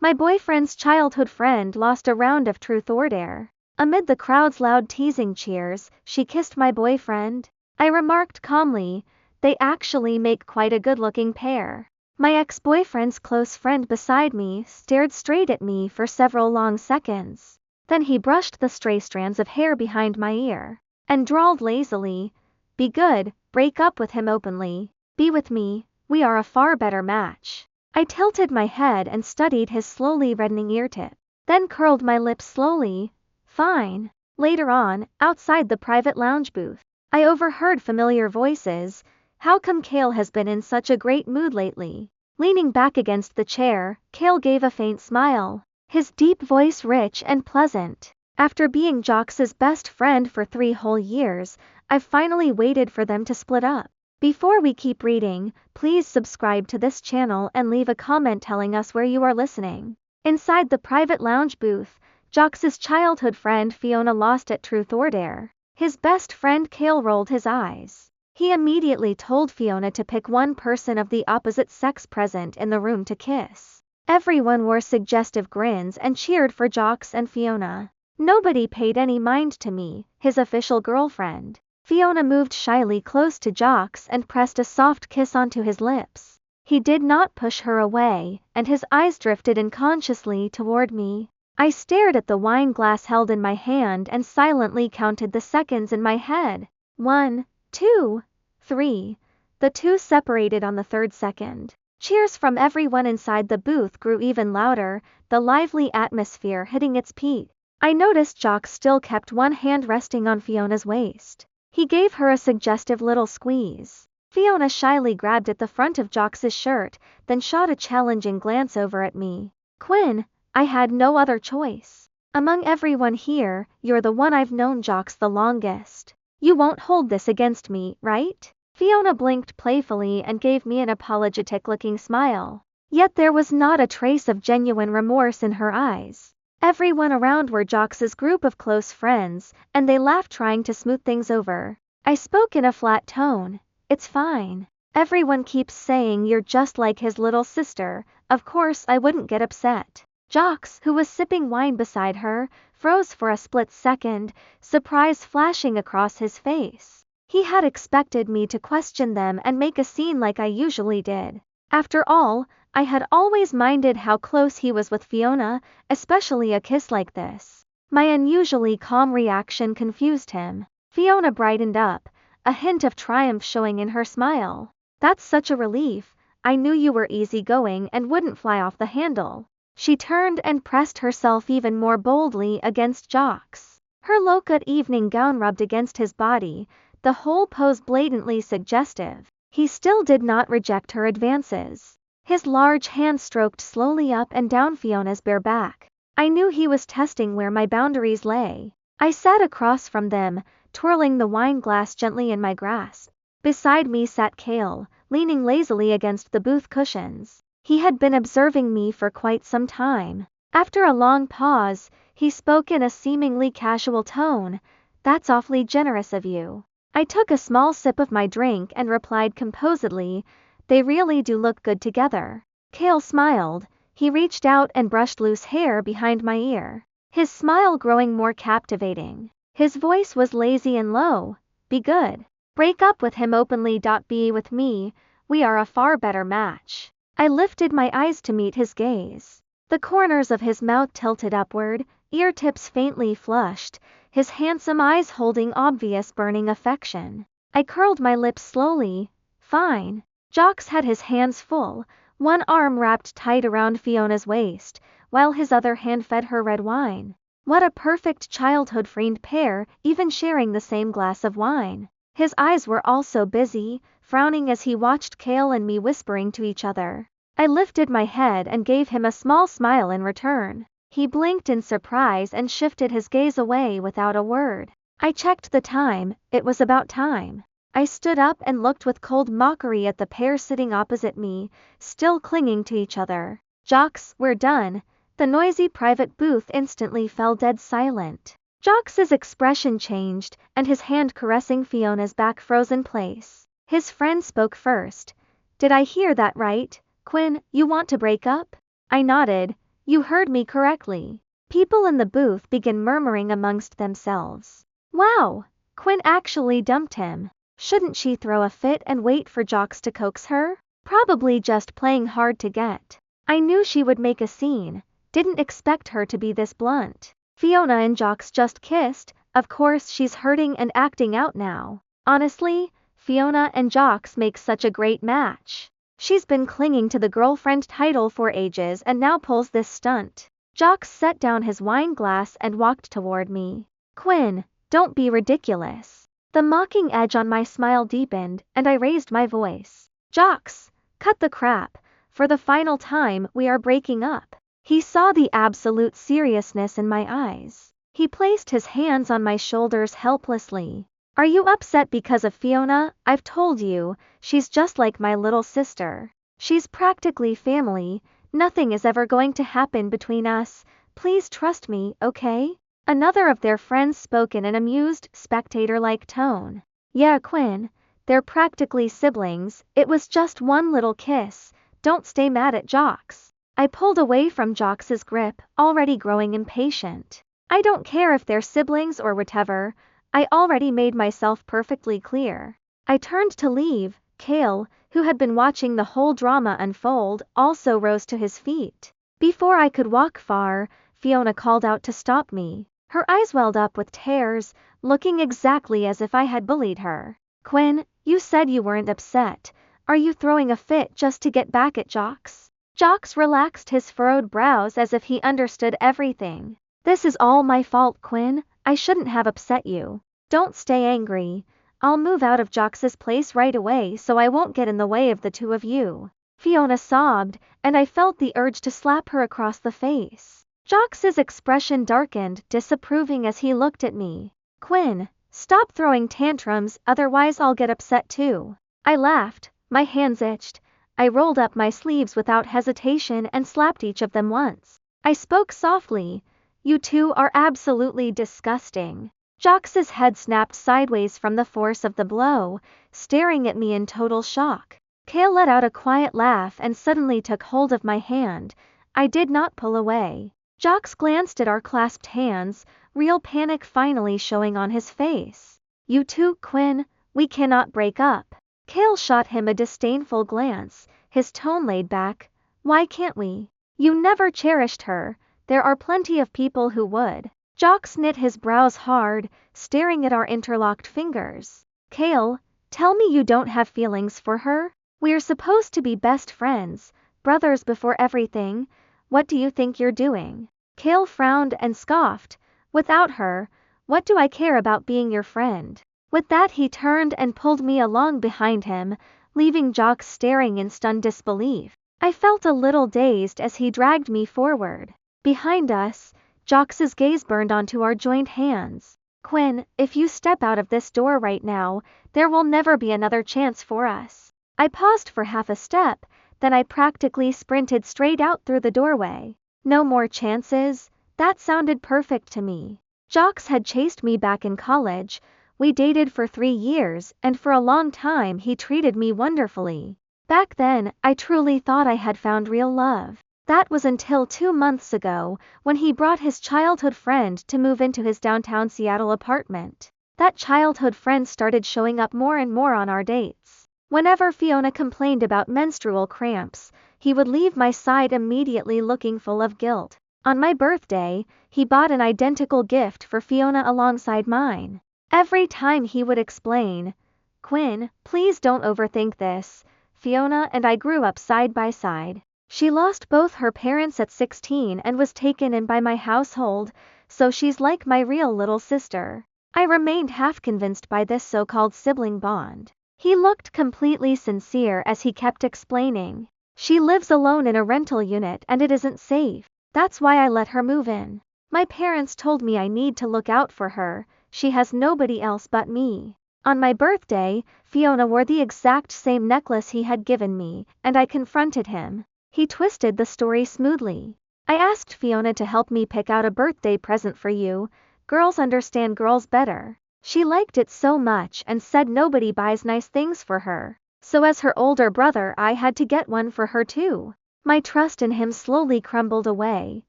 My boyfriend's childhood friend lost a round of truth or dare. Amid the crowd's loud teasing cheers, she kissed my boyfriend. I remarked calmly, they actually make quite a good-looking pair. My ex-boyfriend's close friend beside me stared straight at me for several long seconds. Then he brushed the stray strands of hair behind my ear and drawled lazily, "Be good, break up with him openly. Be with me, we are a far better match." I tilted my head and studied his slowly reddening ear tip, then curled my lips slowly. Fine. Later on, outside the private lounge booth, I overheard familiar voices. How come Kale has been in such a great mood lately? Leaning back against the chair, Kale gave a faint smile, his deep voice rich and pleasant. After being Jox's best friend for 3 whole years, I've finally waited for them to split up. Before we keep reading, please subscribe to this channel and leave a comment telling us where you are listening. Inside the private lounge booth, Jox's childhood friend Fiona lost at Truth or Dare. His best friend Kale rolled his eyes. He immediately told Fiona to pick one person of the opposite sex present in the room to kiss. Everyone wore suggestive grins and cheered for Jox and Fiona. Nobody paid any mind to me, his official girlfriend. Fiona moved shyly close to Jox and pressed a soft kiss onto his lips. He did not push her away, and his eyes drifted unconsciously toward me. I stared at the wine glass held in my hand and silently counted the seconds in my head. 1, 2, 3. The two separated on the 3rd second. Cheers from everyone inside the booth grew even louder, the lively atmosphere hitting its peak. I noticed Jox still kept one hand resting on Fiona's waist. He gave her a suggestive little squeeze. Fiona shyly grabbed at the front of Jox's shirt, then shot a challenging glance over at me. "Quinn, I had no other choice. Among everyone here, you're the one I've known Jox the longest. You won't hold this against me, right?" Fiona blinked playfully and gave me an apologetic-looking smile. Yet there was not a trace of genuine remorse in her eyes. Everyone around were Jox's group of close friends, and they laughed trying to smooth things over. I spoke in a flat tone. "It's fine. Everyone keeps saying you're just like his little sister, of course I wouldn't get upset." Jox, who was sipping wine beside her, froze for a split second, surprise flashing across his face. He had expected me to question them and make a scene like I usually did. After all, I had always minded how close he was with Fiona, especially a kiss like this. My unusually calm reaction confused him. Fiona brightened up, a hint of triumph showing in her smile. "That's such a relief. I knew you were easygoing and wouldn't fly off the handle." She turned and pressed herself even more boldly against Jox. Her low-cut evening gown rubbed against his body, the whole pose blatantly suggestive. He still did not reject her advances. His large hand stroked slowly up and down Fiona's bare back. I knew he was testing where my boundaries lay. I sat across from them, twirling the wine glass gently in my grasp. Beside me sat Kale, leaning lazily against the booth cushions. He had been observing me for quite some time. After a long pause, he spoke in a seemingly casual tone. "That's awfully generous of you." I took a small sip of my drink and replied composedly, "They really do look good together." Kale smiled. He reached out and brushed loose hair behind my ear, his smile growing more captivating. His voice was lazy and low. "Be good. Break up with him openly. Be with me, we are a far better match." I lifted my eyes to meet his gaze. The corners of his mouth tilted upward, ear tips faintly flushed, his handsome eyes holding obvious burning affection. I curled my lips slowly. "Fine." Jox had his hands full, one arm wrapped tight around Fiona's waist, while his other hand fed her red wine. What a perfect childhood friend pair, even sharing the same glass of wine. His eyes were also busy, frowning as he watched Kale and me whispering to each other. I lifted my head and gave him a small smile in return. He blinked in surprise and shifted his gaze away without a word. I checked the time, it was about time. I stood up and looked with cold mockery at the pair sitting opposite me, still clinging to each other. "Jox, we're done." The noisy private booth instantly fell dead silent. Jox's expression changed, and his hand caressing Fiona's back froze in place. His friend spoke first. "Did I hear that right, Quinn? You want to break up?" I nodded. You heard me correctly. People in the booth begin murmuring amongst themselves. Wow, Quinn actually dumped him. Shouldn't she throw a fit and wait for Jocks to coax her? Probably just playing hard to get. I knew she would make a scene, didn't expect her to be this blunt. Fiona and Jocks just kissed, of course she's hurting and acting out now. Honestly, Fiona and Jocks make such a great match. She's been clinging to the girlfriend title for ages and now pulls this stunt. Jocks set down his wine glass and walked toward me. Quinn, don't be ridiculous. The mocking edge on my smile deepened, and I raised my voice. Jocks, cut the crap. For the final time, we are breaking up. He saw the absolute seriousness in my eyes. He placed his hands on my shoulders helplessly. Are you upset because of Fiona? I've told you, she's just like my little sister. She's practically family, nothing is ever going to happen between us. Please trust me, okay? Another of their friends spoke in an amused, spectator-like tone. Yeah, Quinn, they're practically siblings, it was just one little kiss, don't stay mad at Jocks. I pulled away from Jocks's grip, already growing impatient. I don't care if they're siblings or whatever, I already made myself perfectly clear. I turned to leave. Kale, who had been watching the whole drama unfold, also rose to his feet. Before I could walk far, Fiona called out to stop me. Her eyes welled up with tears, looking exactly as if I had bullied her. Quinn, you said you weren't upset. Are you throwing a fit just to get back at Jocks? Jocks relaxed his furrowed brows as if he understood everything. This is all my fault, Quinn. I shouldn't have upset you. Don't stay angry. I'll move out of Jocks's place right away so I won't get in the way of the two of you. Fiona sobbed, and I felt the urge to slap her across the face. Jocks's expression darkened, disapproving as he looked at me. Quinn, stop throwing tantrums, otherwise I'll get upset too. I laughed, my hands itched. I rolled up my sleeves without hesitation and slapped each of them once. I spoke softly. You two are absolutely disgusting. Jocks's head snapped sideways from the force of the blow, staring at me in total shock. Kale let out a quiet laugh and suddenly took hold of my hand. I did not pull away. Jocks glanced at our clasped hands, real panic finally showing on his face. You two, Quinn, we cannot break up. Kale shot him a disdainful glance, his tone laid back. Why can't we? You never cherished her. There are plenty of people who would. Jocks knit his brows hard, staring at our interlocked fingers. Kale, tell me you don't have feelings for her? We're supposed to be best friends, brothers before everything. What do you think you're doing? Kale frowned and scoffed. Without her, what do I care about being your friend? With that he turned and pulled me along behind him, leaving Jocks staring in stunned disbelief. I felt a little dazed as he dragged me forward. Behind us, Jocks's gaze burned onto our joined hands. Quinn, if you step out of this door right now, there will never be another chance for us. I paused for half a step, then I practically sprinted straight out through the doorway. No more chances? That sounded perfect to me. Jocks had chased me back in college. We dated for 3 years, and for a long time he treated me wonderfully. Back then, I truly thought I had found real love. That was until 2 months ago, when he brought his childhood friend to move into his downtown Seattle apartment. That childhood friend started showing up more and more on our dates. Whenever Fiona complained about menstrual cramps, he would leave my side immediately looking full of guilt. On my birthday, he bought an identical gift for Fiona alongside mine. Every time he would explain, Quinn, please don't overthink this. Fiona and I grew up side by side. She lost both her parents at 16 and was taken in by my household, so she's like my real little sister. I remained half convinced by this so-called sibling bond. He looked completely sincere as he kept explaining. She lives alone in a rental unit and it isn't safe. That's why I let her move in. My parents told me I need to look out for her. She has nobody else but me. On my birthday, Fiona wore the exact same necklace he had given me, and I confronted him. He twisted the story smoothly. I asked Fiona to help me pick out a birthday present for you. Girls understand girls better. She liked it so much and said nobody buys nice things for her. So as her older brother I had to get one for her too. My trust in him slowly crumbled away,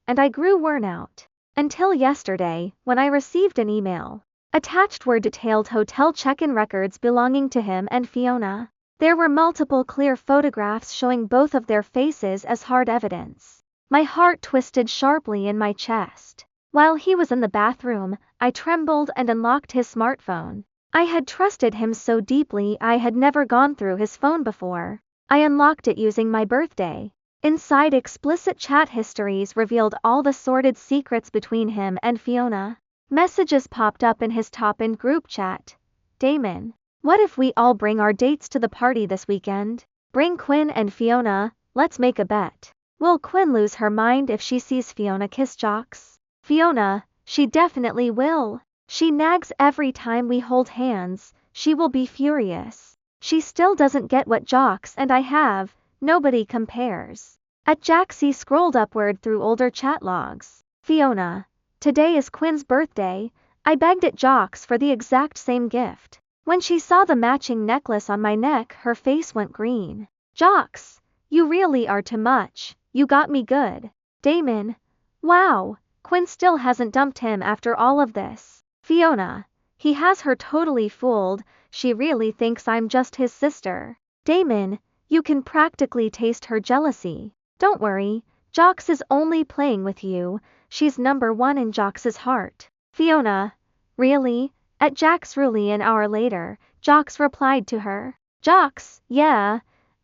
and I grew worn out. Until yesterday, when I received an email. Attached were detailed hotel check-in records belonging to him and Fiona. There were multiple clear photographs showing both of their faces as hard evidence. My heart twisted sharply in my chest. While he was in the bathroom, I trembled and unlocked his smartphone. I had trusted him so deeply I had never gone through his phone before. I unlocked it using my birthday. Inside, explicit chat histories revealed all the sordid secrets between him and Fiona. Messages popped up in his top-in group chat. Damon, what if we all bring our dates to the party this weekend? Bring Quinn and Fiona, let's make a bet. Will Quinn lose her mind if she sees Fiona kiss Jocks? Fiona, she definitely will. She nags every time we hold hands, she will be furious. She still doesn't get what Jocks and I have, nobody compares. At Jaxie scrolled upward through older chat logs. Fiona, today is Quinn's birthday, I begged at Jocks for the exact same gift. When she saw the matching necklace on my neck, her face went green. Jocks, you really are too much, you got me good. Damon, wow, Quinn still hasn't dumped him after all of this. Fiona, he has her totally fooled, she really thinks I'm just his sister. Damon, you can practically taste her jealousy. Don't worry, Jocks is only playing with you, she's number one in Jocks' heart. Fiona, really? At Jack's Ruley an hour later, Jocks replied to her. Jocks, yeah,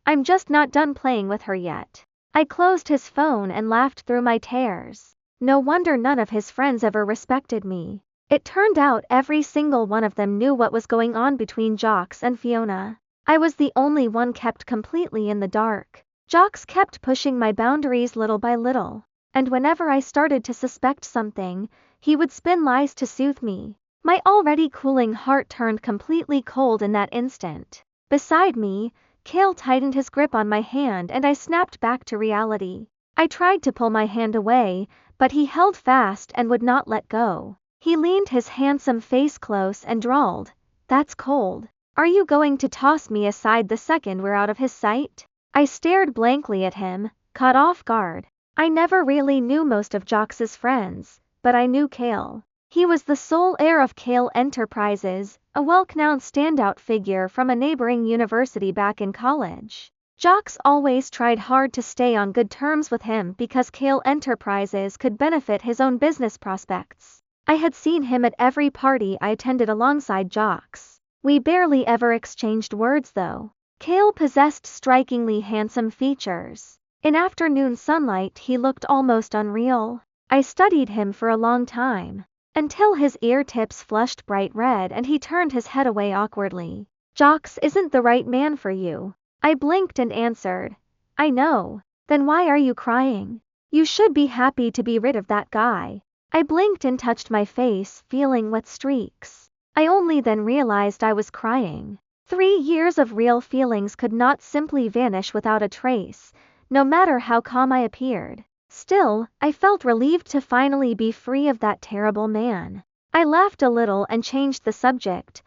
I'm just not done playing with her yet. I closed his phone and laughed through my tears. No wonder none of his friends ever respected me. It turned out every single one of them knew what was going on between Jocks and Fiona. I was the only one kept completely in the dark. Jocks kept pushing my boundaries little by little, and whenever I started to suspect something, he would spin lies to soothe me. My already cooling heart turned completely cold in that instant. Beside me, Cale tightened his grip on my hand and I snapped back to reality. I tried to pull my hand away, but he held fast and would not let go. He leaned his handsome face close and drawled, "That's cold. Are you going to toss me aside the second we're out of his sight?" I stared blankly at him, caught off guard. I never really knew most of Jocks' friends, but I knew Cale. He was the sole heir of Cale Enterprises, a well-known standout figure from a neighboring university back in college. Jocks always tried hard to stay on good terms with him because Cale Enterprises could benefit his own business prospects. I had seen him at every party I attended alongside Jocks. We barely ever exchanged words though. Cale possessed strikingly handsome features. In afternoon sunlight he looked almost unreal. I studied him for a long time, until his ear tips flushed bright red and he turned his head away awkwardly. Jocks isn't the right man for you. I blinked and answered, I know. Then why are you crying? You should be happy to be rid of that guy. I blinked and touched my face, feeling wet streaks. I only then realized I was crying. 3 years of real feelings could not simply vanish without a trace, no matter how calm I appeared. Still, I felt relieved to finally be free of that terrible man. I laughed a little and changed the subject.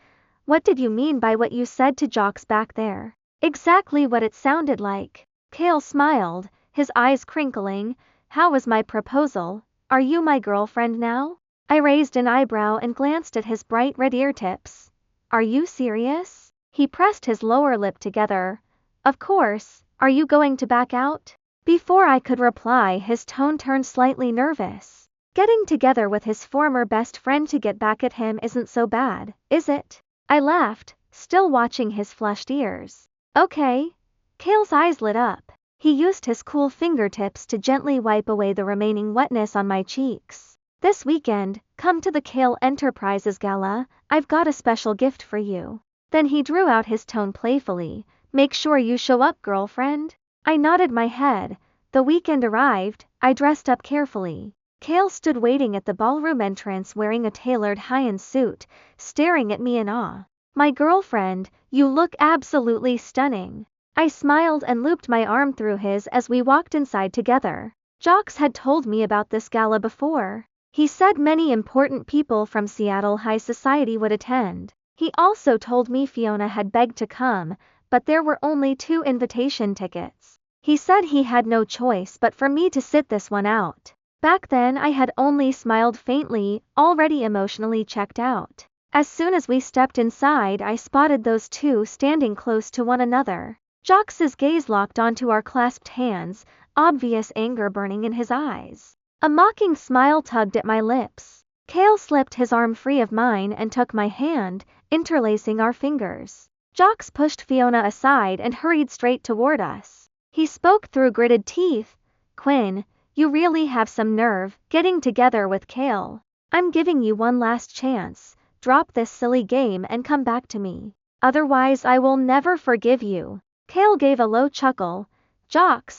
What did you mean by what you said to Jocks back there? Exactly what it sounded like. Cale smiled, his eyes crinkling. How was my proposal? Are you my girlfriend now? I raised an eyebrow and glanced at his bright red ear tips. Are you serious? He pressed his lower lip together. Of course, are you going to back out? Before I could reply, his tone turned slightly nervous. Getting together with his former best friend to get back at him isn't so bad, is it? I laughed, still watching his flushed ears. Okay. Cale's eyes lit up. He used his cool fingertips to gently wipe away the remaining wetness on my cheeks. This weekend, come to the Cale Enterprises Gala, I've got a special gift for you. Then he drew out his tone playfully. Make sure you show up, girlfriend. I nodded my head. The weekend arrived, I dressed up carefully. Cale stood waiting at the ballroom entrance wearing a tailored high-end suit, staring at me in awe. My girlfriend, you look absolutely stunning. I smiled and looped my arm through his as we walked inside together. Jocks had told me about this gala before. He said many important people from Seattle high society would attend. He also told me Fiona had begged to come, but there were only 2 invitation tickets. He said he had no choice but for me to sit this one out. Back then I had only smiled faintly, already emotionally checked out. As soon as we stepped inside, I spotted those two standing close to one another. Jacques' gaze locked onto our clasped hands, obvious anger burning in his eyes. A mocking smile tugged at my lips. Cale slipped his arm free of mine and took my hand, interlacing our fingers. Jacques pushed Fiona aside and hurried straight toward us. He spoke through gritted teeth. "Quinn, you really have some nerve, getting together with Cale. I'm giving you one last chance. Drop this silly game and come back to me. Otherwise I will never forgive you." Cale gave a low chuckle. "Jacques,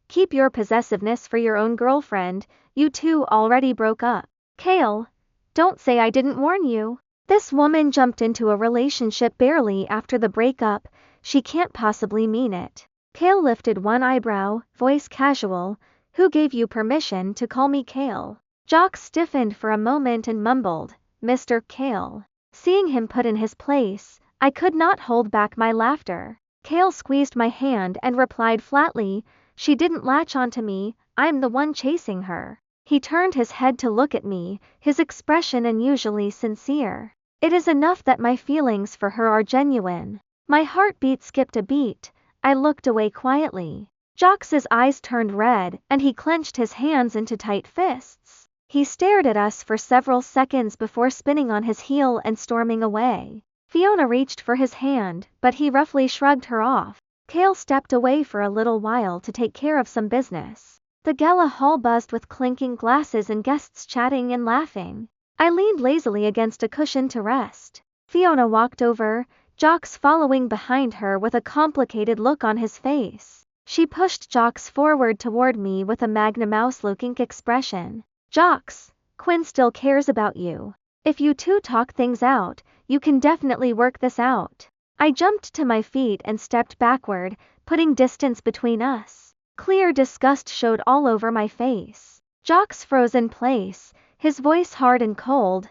keep your possessiveness for your own girlfriend, you two already broke up." "Cale, don't say I didn't warn you. This woman jumped into a relationship barely after the breakup, she can't possibly mean it." Cale lifted one eyebrow, voice casual. "Who gave you permission to call me Cale?" Jacques stiffened for a moment and mumbled, "Mr. Cale." Seeing him put in his place, I could not hold back my laughter. Cale squeezed my hand and replied flatly, "She didn't latch onto me, I'm the one chasing her." He turned his head to look at me, his expression unusually sincere. It is enough that my feelings for her are genuine. My heartbeat skipped a beat. I looked away quietly. Jacques' eyes turned red, and he clenched his hands into tight fists. He stared at us for several seconds before spinning on his heel and storming away. Fiona reached for his hand, but he roughly shrugged her off. Cale stepped away for a little while to take care of some business. The gala hall buzzed with clinking glasses and guests chatting and laughing. I leaned lazily against a cushion to rest. Fiona walked over, Jacques following behind her with a complicated look on his face. She pushed Jacques forward toward me with a Magna Mouse-looking expression. "Jacques, Quinn still cares about you. If you two talk things out, you can definitely work this out." I jumped to my feet and stepped backward, putting distance between us. Clear disgust showed all over my face. Jacques froze in place, his voice hard and cold.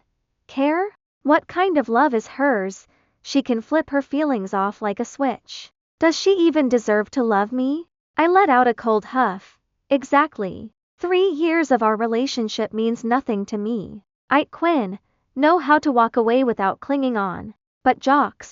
"Care? What kind of love is hers? She can flip her feelings off like a switch. Does she even deserve to love me?" I let out a cold huff. "Exactly. 3 years of our relationship means nothing to me. Quinn, know how to walk away without clinging on. But Jacques,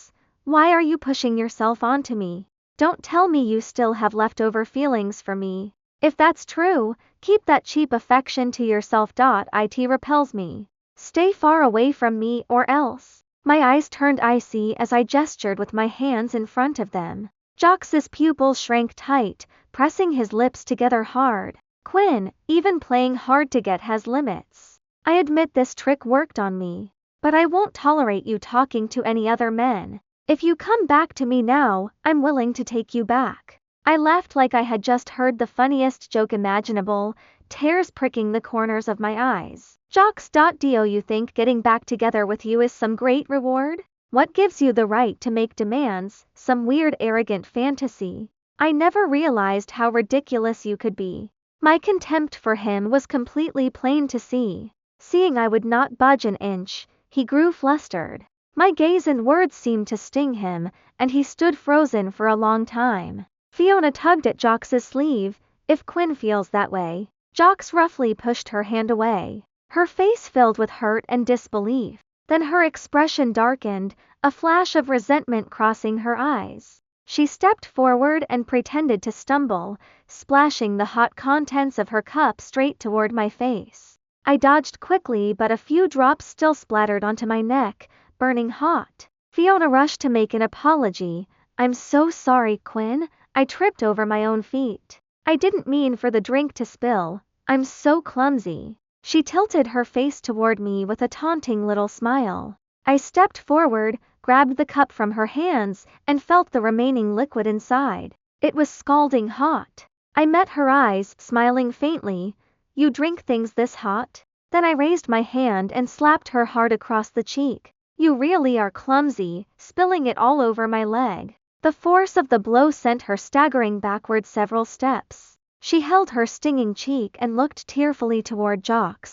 why are you pushing yourself onto me? Don't tell me you still have leftover feelings for me. If that's true, keep that cheap affection to yourself. It repels me. Stay far away from me or else." My eyes turned icy as I gestured with my hands in front of them. Jacques' pupils shrank tight, pressing his lips together hard. "Quinn, even playing hard to get has limits. I admit this trick worked on me. But I won't tolerate you talking to any other men. If you come back to me now, I'm willing to take you back." I laughed like I had just heard the funniest joke imaginable, tears pricking the corners of my eyes. "Jacques. Do you think getting back together with you is some great reward? What gives you the right to make demands, some weird arrogant fantasy? I never realized how ridiculous you could be." My contempt for him was completely plain to see. Seeing I would not budge an inch, he grew flustered. My gaze and words seemed to sting him, and he stood frozen for a long time. Fiona tugged at Jacques' sleeve. "If Quinn feels that way." Jacques roughly pushed her hand away. Her face filled with hurt and disbelief. Then her expression darkened, a flash of resentment crossing her eyes. She stepped forward and pretended to stumble, splashing the hot contents of her cup straight toward my face. I dodged quickly, but a few drops still splattered onto my neck, burning hot. Fiona rushed to make an apology. "I'm so sorry, Quinn. I tripped over my own feet. I didn't mean for the drink to spill. I'm so clumsy." She tilted her face toward me with a taunting little smile. I stepped forward, grabbed the cup from her hands, and felt the remaining liquid inside. It was scalding hot. I met her eyes, smiling faintly. "You drink things this hot?" Then I raised my hand and slapped her hard across the cheek. "You really are clumsy," spilling it all over my leg. The force of the blow sent her staggering backward several steps. She held her stinging cheek and looked tearfully toward Jacques.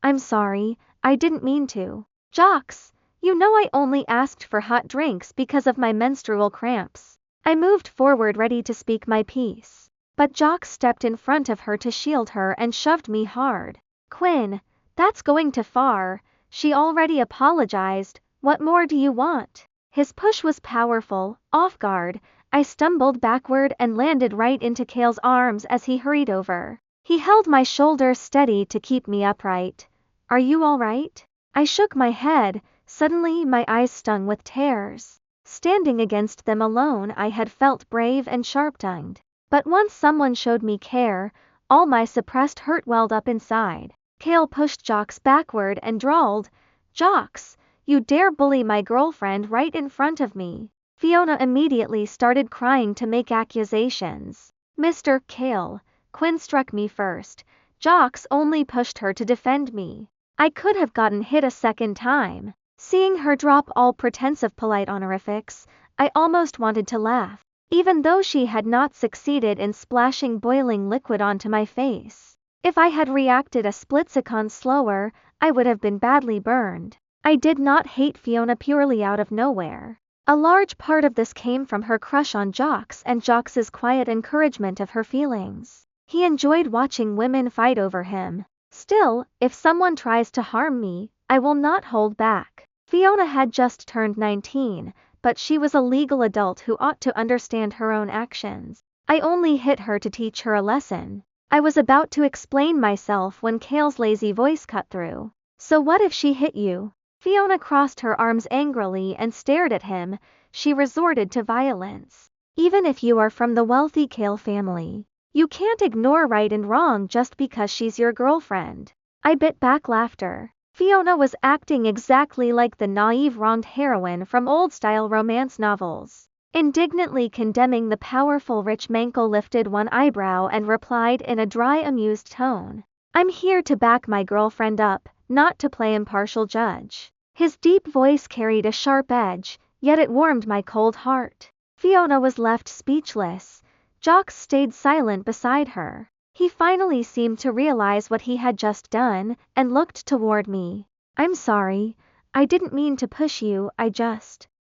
"I'm sorry, I didn't mean to. Jacques, you know I only asked for hot drinks because of my menstrual cramps." I moved forward ready to speak my piece. but Jock stepped in front of her to shield her and shoved me hard. Quinn, that's going too far. She already apologized. What more do you want? His push was powerful. Off guard, I stumbled backward and landed right into Cale's arms as he hurried over. He held my shoulders steady to keep me upright. Are you all right? I shook my head. Suddenly my eyes stung with tears. Standing against them alone I had felt brave and sharp-tongued. But once someone showed me care, all my suppressed hurt welled up inside. Cale pushed Jox backward and drawled, Jox, you dare bully my girlfriend right in front of me. Fiona immediately started crying to make accusations. Mr. Cale, Quinn struck me first. Jox only pushed her to defend me. I could have gotten hit a second time. Seeing her drop all pretense of polite honorifics, I almost wanted to laugh, even though she had not succeeded in splashing boiling liquid onto my face. If I had reacted a split second slower, I would have been badly burned. I did not hate Fiona purely out of nowhere. A large part of this came from her crush on Jox and Jox's quiet encouragement of her feelings. He enjoyed watching women fight over him. Still, if someone tries to harm me, I will not hold back. Fiona had just turned 19, but she was a legal adult who ought to understand her own actions. I only hit her to teach her a lesson. I was about to explain myself when Cale's lazy voice cut through. So what if she hit you? Fiona crossed her arms angrily and stared at him. She resorted to violence. Even if you are from the wealthy Cale family, you can't ignore right and wrong just because she's your girlfriend. I bit back laughter. Fiona was acting exactly like the naive wronged heroine from old-style romance novels. Indignantly condemning the powerful rich Mankel lifted one eyebrow and replied in a dry, amused tone. I'm here to back my girlfriend up, not to play impartial judge. His deep voice carried a sharp edge, yet it warmed my cold heart. Fiona was left speechless. Jox stayed silent beside her. He finally seemed to realize what he had just done, and looked toward me. I'm sorry. I didn't mean to push you,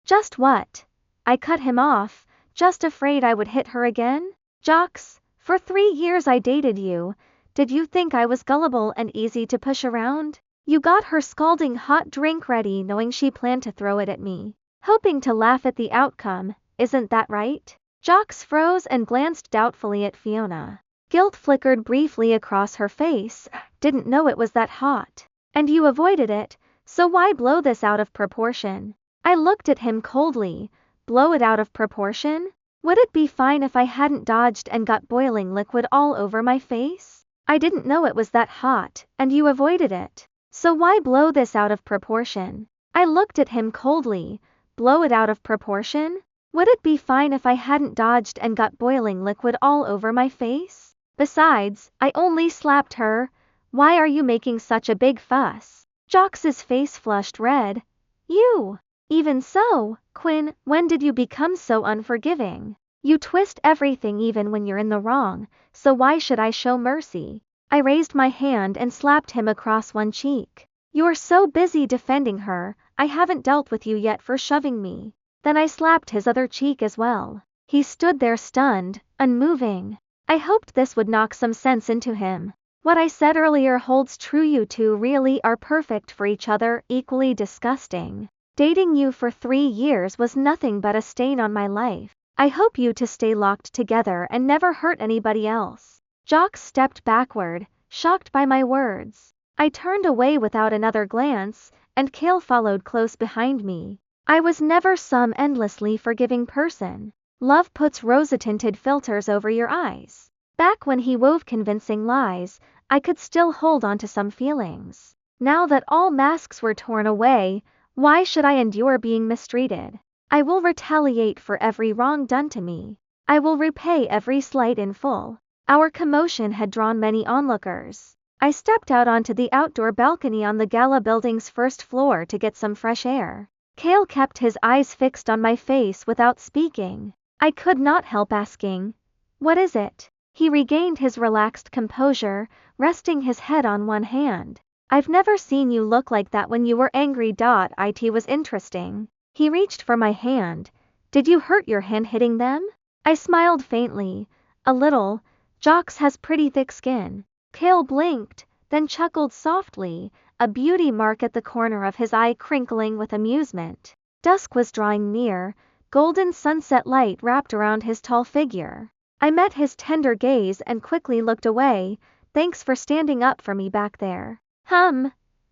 Just what? I cut him off, just afraid I would hit her again? Jox, for 3 years I dated you. Did you think I was gullible and easy to push around? You got her scalding hot drink ready knowing she planned to throw it at me, hoping to laugh at the outcome, isn't that right? Jox froze and glanced doubtfully at Fiona. Guilt flickered briefly across her face. Didn't know it was that hot. And you avoided it, so why blow this out of proportion? I looked at him coldly. Blow it out of proportion? Would it be fine if I hadn't dodged and got boiling liquid all over my face? I didn't know it was that hot, and you avoided it. So why blow this out of proportion? I looked at him coldly. Blow it out of proportion? Would it be fine if I hadn't dodged and got boiling liquid all over my face? Besides, I only slapped her. Why are you making such a big fuss? Jox's face flushed red. You! Even so, Quinn, when did you become so unforgiving? You twist everything even when you're in the wrong, so why should I show mercy? I raised my hand and slapped him across one cheek. You're so busy defending her, I haven't dealt with you yet for shoving me. Then I slapped his other cheek as well. He stood there stunned, unmoving. I hoped this would knock some sense into him. What I said earlier holds true. You two really are perfect for each other, equally disgusting. Dating you for 3 years was nothing but a stain on my life. I hope you to stay locked together and never hurt anybody else. Jox stepped backward, shocked by my words. I turned away without another glance, and Cale followed close behind me. I was never some endlessly forgiving person. Love puts rose-tinted filters over your eyes. Back when he wove convincing lies, I could still hold on to some feelings. Now that all masks were torn away, why should I endure being mistreated? I will retaliate for every wrong done to me. I will repay every slight in full. Our commotion had drawn many onlookers. I stepped out onto the outdoor balcony on the Gala building's first floor to get some fresh air. Cale kept his eyes fixed on my face without speaking. I could not help asking, what is it? He regained his relaxed composure, resting his head on one hand. I've never seen you look like that when you were angry. It was interesting. He reached for my hand. Did you hurt your hand hitting them? I smiled faintly. A little, Jocks has pretty thick skin. Kale blinked, then chuckled softly, a beauty mark at the corner of his eye crinkling with amusement. Dusk was drawing near, golden sunset light wrapped around his tall figure. I met his tender gaze and quickly looked away. Thanks for standing up for me back there.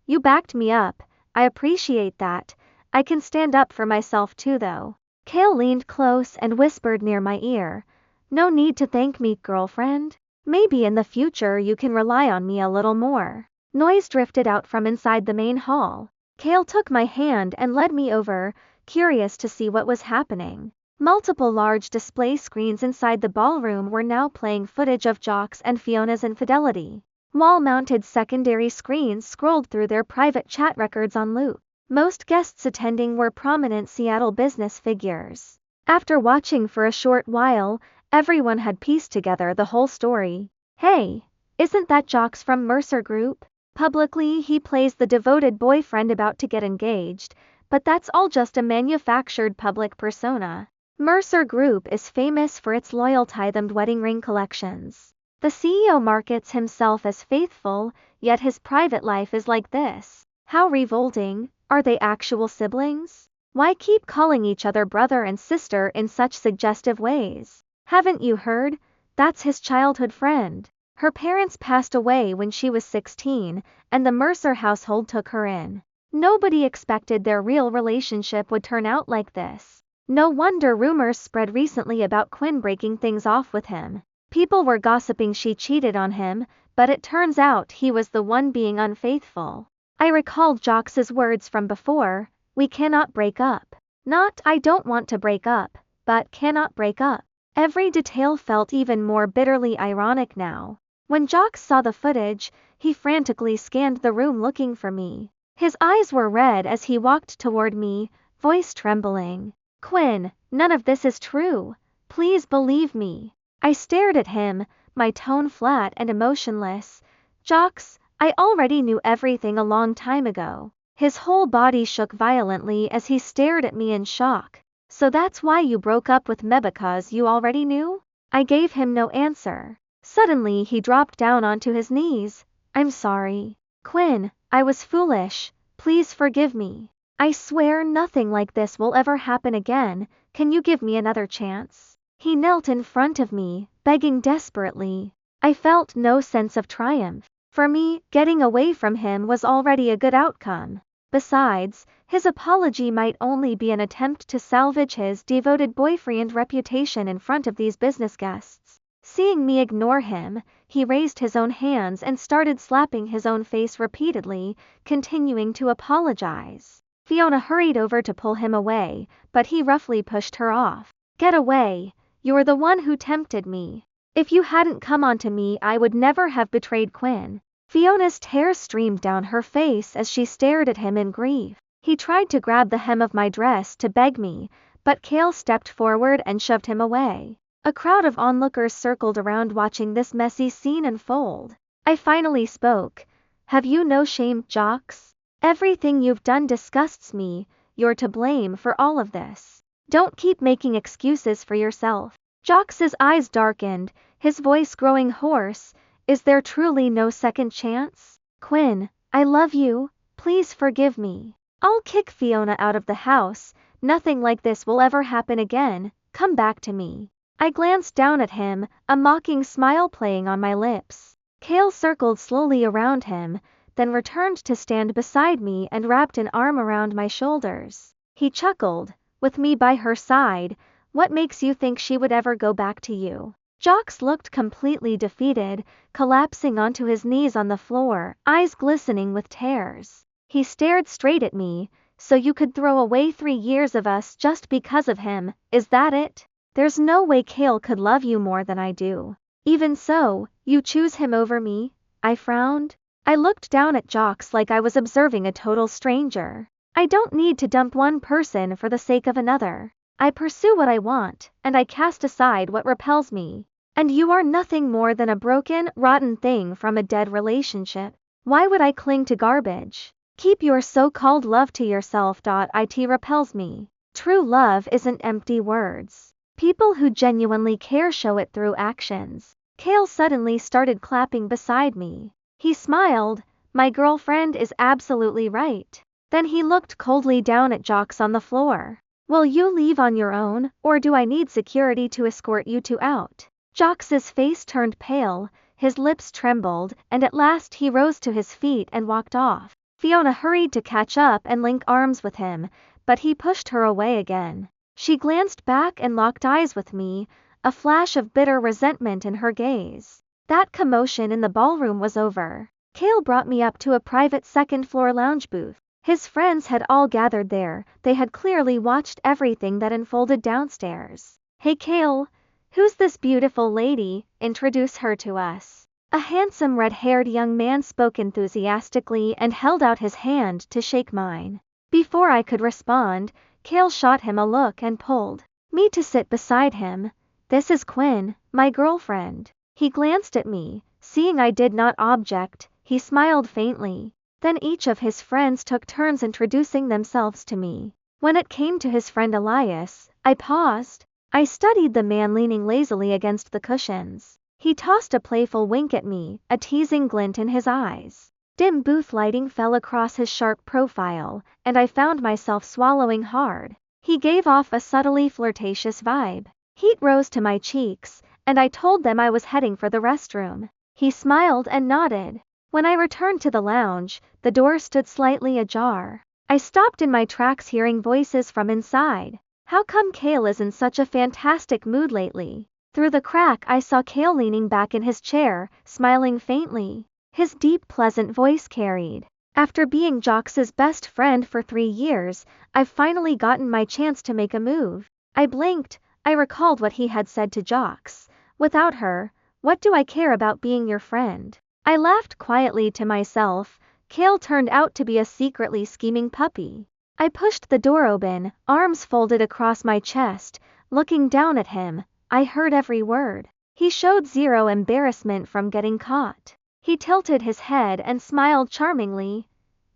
You backed me up, I appreciate that. I can stand up for myself too though. Kale leaned close and whispered near my ear. No need to thank me, girlfriend. Maybe in the future you can rely on me a little more. Noise drifted out from inside the main hall. Kale took my hand and led me over, curious to see what was happening. Multiple large display screens inside the ballroom were now playing footage of Jocks and Fiona's infidelity. Wall-mounted secondary screens scrolled through their private chat records on loop. Most guests attending were prominent Seattle business figures. After watching for a short while, everyone had pieced together the whole story. Hey, isn't that Jocks from Mercer Group? Publicly, he plays the devoted boyfriend about to get engaged, but that's all just a manufactured public persona. Mercer Group is famous for its loyalty-themed wedding ring collections. The CEO markets himself as faithful, yet his private life is like this. How revolting. Are they actual siblings? Why keep calling each other brother and sister in such suggestive ways? Haven't you heard? That's his childhood friend. Her parents passed away when she was 16, and the Mercer household took her in. Nobody expected their real relationship would turn out like this. No wonder rumors spread recently about Quinn breaking things off with him. People were gossiping she cheated on him, but it turns out he was the one being unfaithful. I recalled Jocks' words from before, we cannot break up. Not I don't want to break up, but cannot break up. Every detail felt even more bitterly ironic now. When Jocks saw the footage, he frantically scanned the room looking for me. His eyes were red as he walked toward me, voice trembling. Quinn, none of this is true. Please believe me. I stared at him, my tone flat and emotionless. Jocks, I already knew everything a long time ago. His whole body shook violently as he stared at me in shock. So that's why you broke up with me, because you already knew? I gave him no answer. Suddenly he dropped down onto his knees. I'm sorry. Quinn, I was foolish. Please forgive me. I swear nothing like this will ever happen again. Can you give me another chance? He knelt in front of me, begging desperately. I felt no sense of triumph. For me, getting away from him was already a good outcome. Besides, his apology might only be an attempt to salvage his devoted boyfriend reputation in front of these business guests. Seeing me ignore him, he raised his own hands and started slapping his own face repeatedly, continuing to apologize. Fiona hurried over to pull him away, but he roughly pushed her off. Get away. You're the one who tempted me. If you hadn't come onto me, I would never have betrayed Quinn. Fiona's tears streamed down her face as she stared at him in grief. He tried to grab the hem of my dress to beg me, but Kale stepped forward and shoved him away. A crowd of onlookers circled around watching this messy scene unfold. I finally spoke. Have you no shame, Jocks? Everything you've done disgusts me. You're to blame for all of this. Don't keep making excuses for yourself. Jocks' eyes darkened, his voice growing hoarse. Is there truly no second chance? Quinn, I love you. Please forgive me. I'll kick Fiona out of the house. Nothing like this will ever happen again. Come back to me. I glanced down at him, a mocking smile playing on my lips. Kale circled slowly around him, then returned to stand beside me and wrapped an arm around my shoulders. He chuckled, with me by her side. What makes you think she would ever go back to you? Jocks looked completely defeated, collapsing onto his knees on the floor, eyes glistening with tears. He stared straight at me. So you could throw away 3 years of us just because of him, is that it? There's no way Kale could love you more than I do. Even so, you choose him over me? I frowned. I looked down at Jocks like I was observing a total stranger. I don't need to dump one person for the sake of another. I pursue what I want, and I cast aside what repels me. And you are nothing more than a broken, rotten thing from a dead relationship. Why would I cling to garbage? Keep your so-called love to yourself. It repels me. True love isn't empty words. People who genuinely care show it through actions. Kale suddenly started clapping beside me. He smiled. My girlfriend is absolutely right. Then he looked coldly down at Jocks on the floor. Will you leave on your own, or do I need security to escort you two out? Jocks's face turned pale, his lips trembled, and at last he rose to his feet and walked off. Fiona hurried to catch up and link arms with him, but he pushed her away again. She glanced back and locked eyes with me, a flash of bitter resentment in her gaze. That commotion in the ballroom was over. Kale brought me up to a private second-floor lounge booth. His friends had all gathered there. They had clearly watched everything that unfolded downstairs. Hey Kale, who's this beautiful lady? Introduce her to us. A handsome red-haired young man spoke enthusiastically and held out his hand to shake mine. Before I could respond, Kale shot him a look and pulled me to sit beside him. This is Quinn, my girlfriend. He glanced at me. Seeing I did not object, he smiled faintly. Then each of his friends took turns introducing themselves to me. When it came to his friend Elias, I paused. I studied the man leaning lazily against the cushions. He tossed a playful wink at me, a teasing glint in his eyes. Dim booth lighting fell across his sharp profile, and I found myself swallowing hard. He gave off a subtly flirtatious vibe. Heat rose to my cheeks, and I told them I was heading for the restroom. He smiled and nodded. When I returned to the lounge, the door stood slightly ajar. I stopped in my tracks hearing voices from inside. How come Kale is in such a fantastic mood lately? Through the crack I saw Kale leaning back in his chair, smiling faintly. His deep pleasant voice carried. After being Jocks's best friend for 3 years, I've finally gotten my chance to make a move. I blinked. I recalled what he had said to Jocks. Without her, what do I care about being your friend? I laughed quietly to myself. Kale turned out to be a secretly scheming puppy. I pushed the door open, arms folded across my chest, looking down at him. I heard every word. He showed zero embarrassment from getting caught. He tilted his head and smiled charmingly.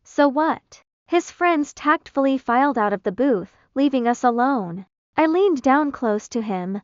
So what? His friends tactfully filed out of the booth, leaving us alone. I leaned down close to him.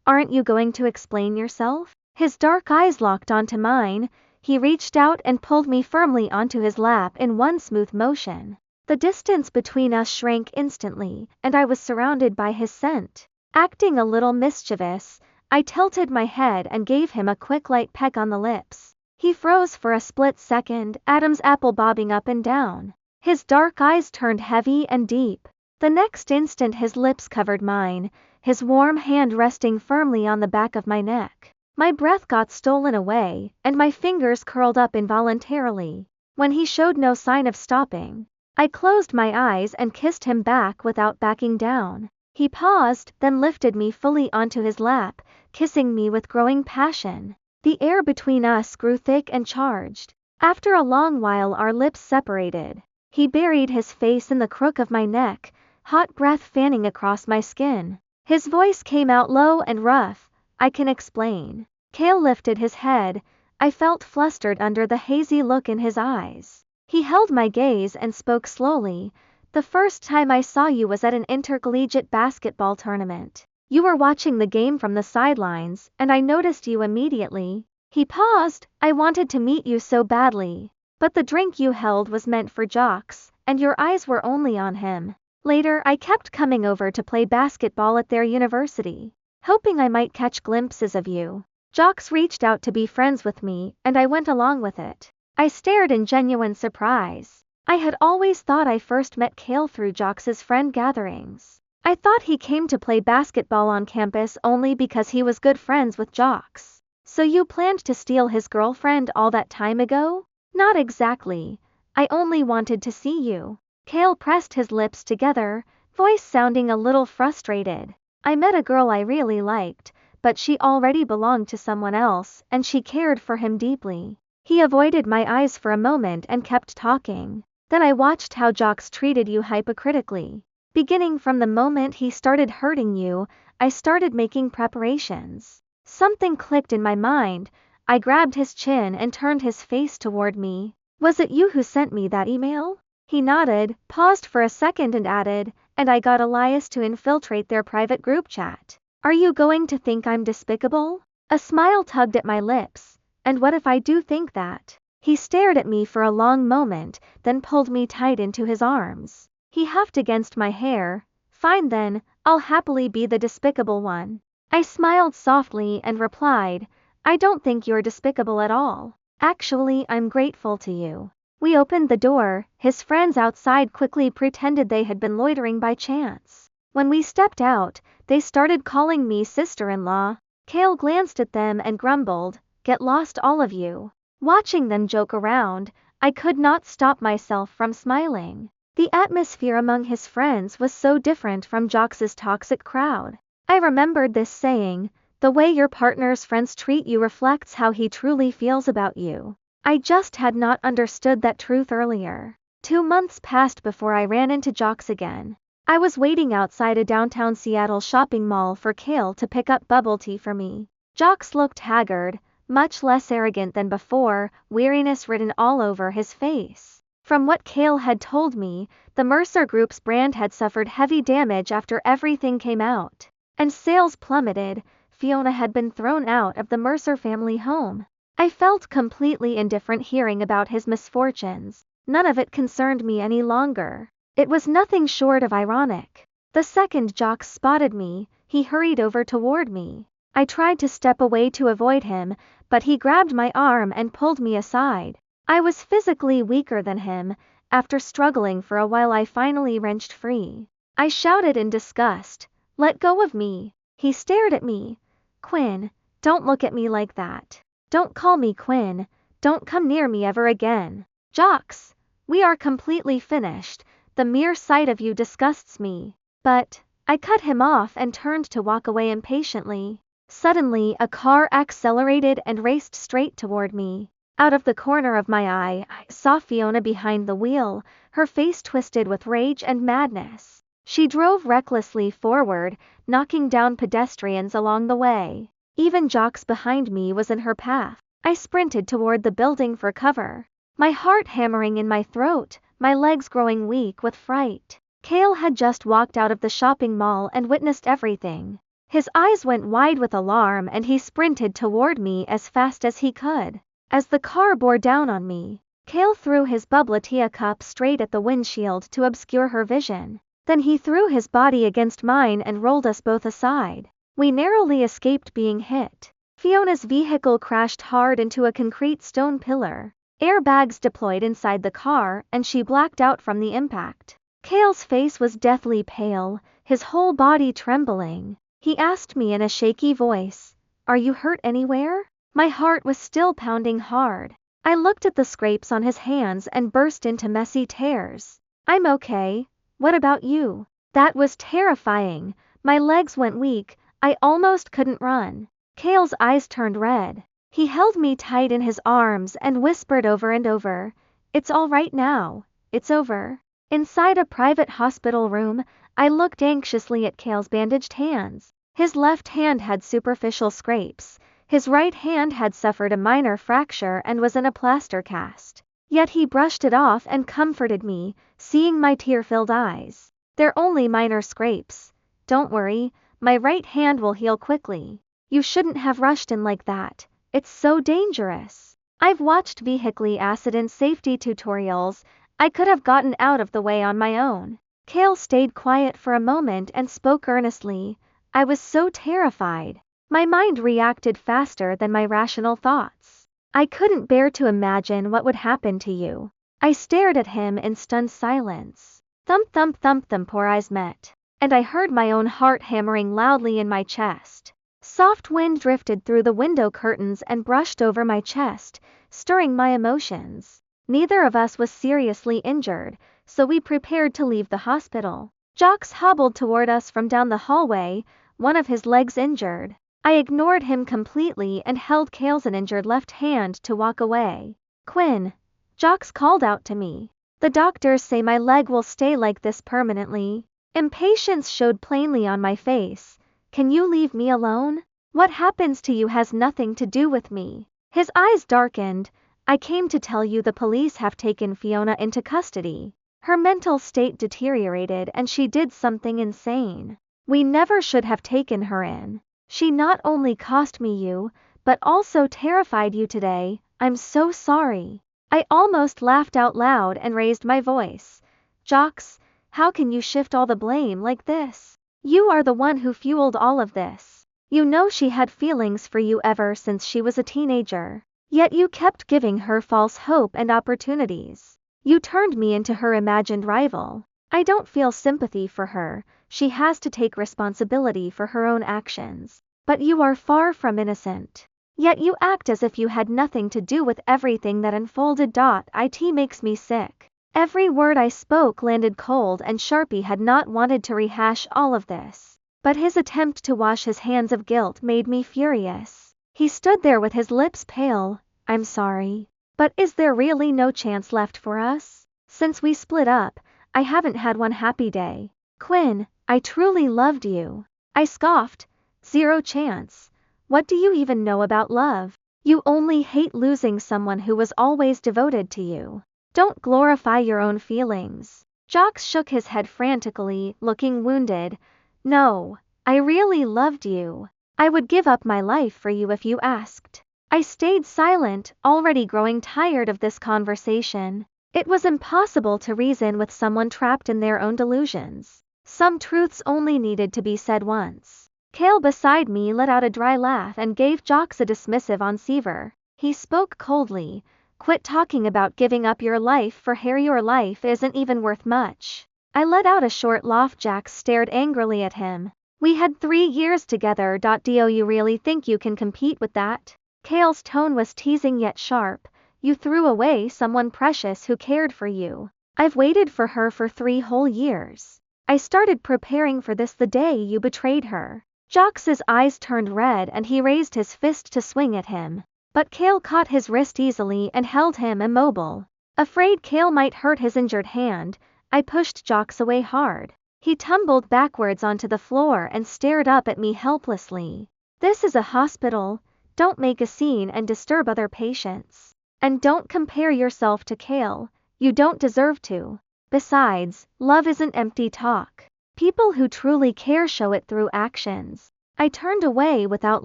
Aren't you going to explain yourself? His dark eyes locked onto mine. He reached out and pulled me firmly onto his lap in one smooth motion. The distance between us shrank instantly, and I was surrounded by his scent. Acting a little mischievous, I tilted my head and gave him a quick light peck on the lips. He froze for a split second, Adam's apple bobbing up and down. His dark eyes turned heavy and deep. The next instant his lips covered mine, his warm hand resting firmly on the back of my neck. My breath got stolen away, and my fingers curled up involuntarily. When he showed no sign of stopping, I closed my eyes and kissed him back without backing down. He paused, then lifted me fully onto his lap, kissing me with growing passion. The air between us grew thick and charged. After a long while our lips separated. He buried his face in the crook of my neck, hot breath fanning across my skin. His voice came out low and rough. I can explain. Kale lifted his head. I felt flustered under the hazy look in his eyes. He held my gaze and spoke slowly. The first time I saw you was at an intercollegiate basketball tournament. You were watching the game from the sidelines, and I noticed you immediately. He paused. I wanted to meet you so badly. But the drink you held was meant for Jocks, and your eyes were only on him. Later I kept coming over to play basketball at their university, hoping I might catch glimpses of you. Jocks reached out to be friends with me, and I went along with it. I stared in genuine surprise. I had always thought I first met Kale through Jocks's friend gatherings. I thought he came to play basketball on campus only because he was good friends with Jocks. So you planned to steal his girlfriend all that time ago? Not exactly. I only wanted to see you. Kale pressed his lips together, voice sounding a little frustrated. I met a girl I really liked, but she already belonged to someone else, and she cared for him deeply. He avoided my eyes for a moment and kept talking. Then I watched how Jocks treated you hypocritically. Beginning from the moment he started hurting you, I started making preparations. Something clicked in my mind. I grabbed his chin and turned his face toward me. Was it you who sent me that email? He nodded, paused for a second and added, and I got Elias to infiltrate their private group chat. Are you going to think I'm despicable? A smile tugged at my lips. And what if I do think that? He stared at me for a long moment, then pulled me tight into his arms. He huffed against my hair. Fine then, I'll happily be the despicable one. I smiled softly and replied, I don't think you're despicable at all. Actually, I'm grateful to you. We opened the door. His friends outside quickly pretended they had been loitering by chance. When we stepped out, they started calling me sister-in-law. Kale glanced at them and grumbled, get lost all of you. Watching them joke around, I could not stop myself from smiling. The atmosphere among his friends was so different from Jox's toxic crowd. I remembered this saying, the way your partner's friends treat you reflects how he truly feels about you. I just had not understood that truth earlier. 2 months passed before I ran into Jox again. I was waiting outside a downtown Seattle shopping mall for Kale to pick up bubble tea for me. Jox looked haggard, much less arrogant than before, weariness written all over his face. From what Kale had told me, the Mercer Group's brand had suffered heavy damage after everything came out, and sales plummeted. Fiona had been thrown out of the Mercer family home. I felt completely indifferent hearing about his misfortunes. None of it concerned me any longer. It was nothing short of ironic. The second Jox spotted me, he hurried over toward me. I tried to step away to avoid him, but he grabbed my arm and pulled me aside. I was physically weaker than him. After struggling for a while, I finally wrenched free. I shouted in disgust, let go of me. He stared at me. Quinn, don't look at me like that. Don't call me Quinn. Don't come near me ever again. Jox, we are completely finished. The mere sight of you disgusts me. But, I cut him off and turned to walk away impatiently. Suddenly, a car accelerated and raced straight toward me. Out of the corner of my eye, I saw Fiona behind the wheel, her face twisted with rage and madness. She drove recklessly forward, knocking down pedestrians along the way. Even Jox behind me was in her path. I sprinted toward the building for cover, my heart hammering in my throat, my legs growing weak with fright. Kale had just walked out of the shopping mall and witnessed everything. His eyes went wide with alarm and he sprinted toward me as fast as he could. As the car bore down on me, Kale threw his bubble tea cup straight at the windshield to obscure her vision. Then he threw his body against mine and rolled us both aside. We narrowly escaped being hit. Fiona's vehicle crashed hard into a concrete stone pillar. Airbags deployed inside the car and she blacked out from the impact. Kale's face was deathly pale, his whole body trembling. He asked me in a shaky voice, "Are you hurt anywhere?" My heart was still pounding hard. I looked at the scrapes on his hands and burst into messy tears. "I'm okay. What about you?" That was terrifying. My legs went weak, I almost couldn't run. Kale's eyes turned red. He held me tight in his arms and whispered over and over, "It's all right now. It's over." Inside a private hospital room, I looked anxiously at Kale's bandaged hands. His left hand had superficial scrapes. His right hand had suffered a minor fracture and was in a plaster cast. Yet he brushed it off and comforted me, seeing my tear-filled eyes. "They're only minor scrapes. Don't worry, my right hand will heal quickly. You shouldn't have rushed in like that. It's so dangerous. I've watched vehicle accident safety tutorials. I could have gotten out of the way on my own." Kale stayed quiet for a moment and spoke earnestly. I was so terrified. My mind reacted faster than my rational thoughts. "I couldn't bear to imagine what would happen to you." I stared at him in stunned silence. Thump thump thump thump, our eyes met, and I heard my own heart hammering loudly in my chest. Soft wind drifted through the window curtains and brushed over my chest, stirring my emotions. Neither of us was seriously injured, so we prepared to leave the hospital. Jox hobbled toward us from down the hallway, one of his legs injured. I ignored him completely and held Kale's injured left hand to walk away. "Quinn," Jox called out to me. "The doctors say my leg will stay like this permanently." Impatience showed plainly on my face. "Can you leave me alone? What happens to you has nothing to do with me." His eyes darkened. "I came to tell you the police have taken Fiona into custody. Her mental state deteriorated and she did something insane. We never should have taken her in. She not only cost me you, but also terrified you today. I'm so sorry. I almost laughed out loud and raised my voice. Jox, how can you shift all the blame like this? You are the one who fueled all of this. You know she had feelings for you ever since she was a teenager. Yet you kept giving her false hope and opportunities. You turned me into her imagined rival. I don't feel sympathy for her. She has to take responsibility for her own actions. But you are far from innocent. Yet you act as if you had nothing to do with everything that unfolded. It makes me sick. Every word I spoke landed cold, and Sharpie had not wanted to rehash all of this. But his attempt to wash his hands of guilt made me furious. He stood there with his lips pale. I'm sorry. But is there really no chance left for us? Since we split up, I haven't had one happy day. Quinn, I truly loved you. I scoffed. Zero chance. What do you even know about love? You only hate losing someone who was always devoted to you. Don't glorify your own feelings. Jox shook his head frantically, looking wounded. No, I really loved you. I would give up my life for you if you asked. I stayed silent, already growing tired of this conversation. It was impossible to reason with someone trapped in their own delusions. Some truths only needed to be said once. Kale beside me let out a dry laugh and gave Jox a dismissive answer. He spoke coldly. Quit talking about giving up your life for Harry. Your life isn't even worth much. I let out a short laugh. Jax stared angrily at him. We had 3 years together. Do you really think you can compete with that? Kale's tone was teasing yet sharp. You threw away someone precious who cared for you. I've waited for her for 3 whole years. I started preparing for this the day you betrayed her. Jox's eyes turned red and he raised his fist to swing at him. But Kale caught his wrist easily and held him immobile. Afraid Kale might hurt his injured hand, I pushed Jox away hard. He tumbled backwards onto the floor and stared up at me helplessly. This is a hospital. Don't make a scene and disturb other patients. And don't compare yourself to Kale. You don't deserve to. Besides, love isn't empty talk. People who truly care show it through actions. I turned away without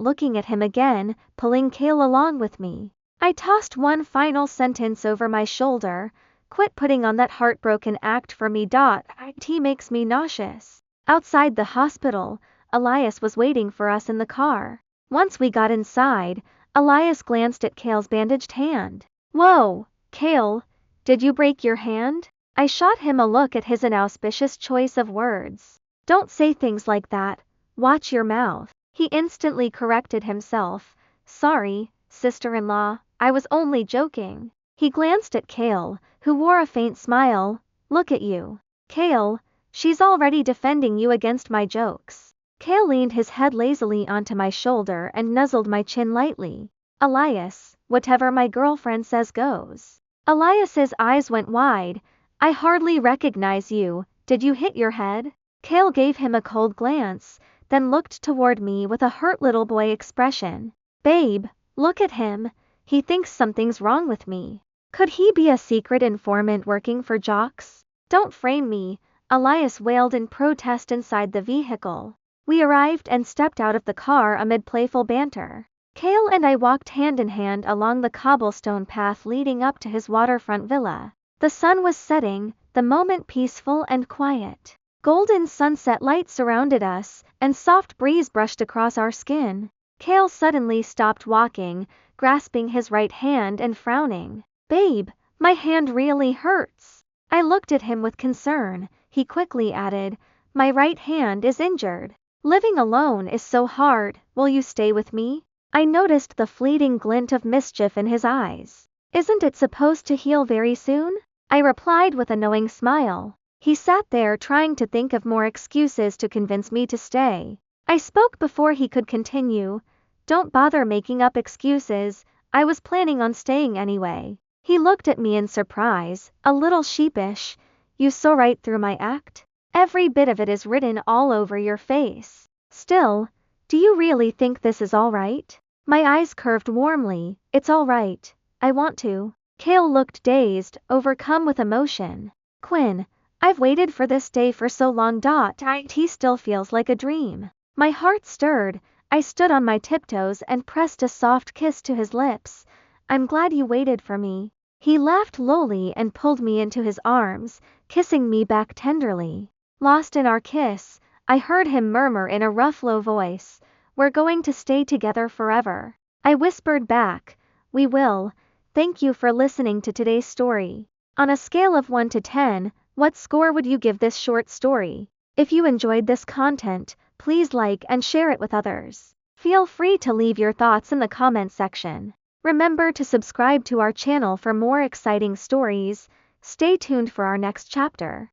looking at him again, pulling Kale along with me. I tossed one final sentence over my shoulder. Quit putting on that heartbroken act for me. It makes me nauseous. Outside the hospital, Elias was waiting for us in the car. Once we got inside, Elias glanced at Kale's bandaged hand. Whoa, Kale, did you break your hand? I shot him a look at his inauspicious choice of words. Don't say things like that. Watch your mouth. He instantly corrected himself. Sorry, sister-in-law, I was only joking. He glanced at Kale, who wore a faint smile. Look at you. Kale, she's already defending you against my jokes. Kale leaned his head lazily onto my shoulder and nuzzled my chin lightly. Elias, whatever my girlfriend says goes. Elias's eyes went wide. I hardly recognize you. Did you hit your head? Kale gave him a cold glance, then looked toward me with a hurt little boy expression. Babe, look at him. He thinks something's wrong with me. Could he be a secret informant working for Jox? Don't frame me, Elias wailed in protest inside the vehicle. We arrived and stepped out of the car amid playful banter. Kale and I walked hand in hand along the cobblestone path leading up to his waterfront villa. The sun was setting, the moment peaceful and quiet. Golden sunset light surrounded us, and soft breeze brushed across our skin. Kale suddenly stopped walking, grasping his right hand and frowning. Babe, my hand really hurts. I looked at him with concern. He quickly added, my right hand is injured. Living alone is so hard. Will you stay with me? I noticed the fleeting glint of mischief in his eyes. Isn't it supposed to heal very soon? I replied with a knowing smile. He sat there trying to think of more excuses to convince me to stay. I spoke before he could continue. Don't bother making up excuses. I was planning on staying anyway. He looked at me in surprise, a little sheepish. You saw right through my act? Every bit of it is written all over your face. Still, do you really think this is all right? My eyes curved warmly. It's all right. I want to. Kale looked dazed, overcome with emotion. Quinn, I've waited for this day for so long. It still feels like a dream. My heart stirred. I stood on my tiptoes and pressed a soft kiss to his lips. I'm glad you waited for me. He laughed lowly and pulled me into his arms, kissing me back tenderly. Lost in our kiss, I heard him murmur in a rough low voice, "We're going to stay together forever." I whispered back, "We will." Thank you for listening to today's story. On a scale of 1 to 10, what score would you give this short story? If you enjoyed this content, please like and share it with others. Feel free to leave your thoughts in the comment section. Remember to subscribe to our channel for more exciting stories. Stay tuned for our next chapter.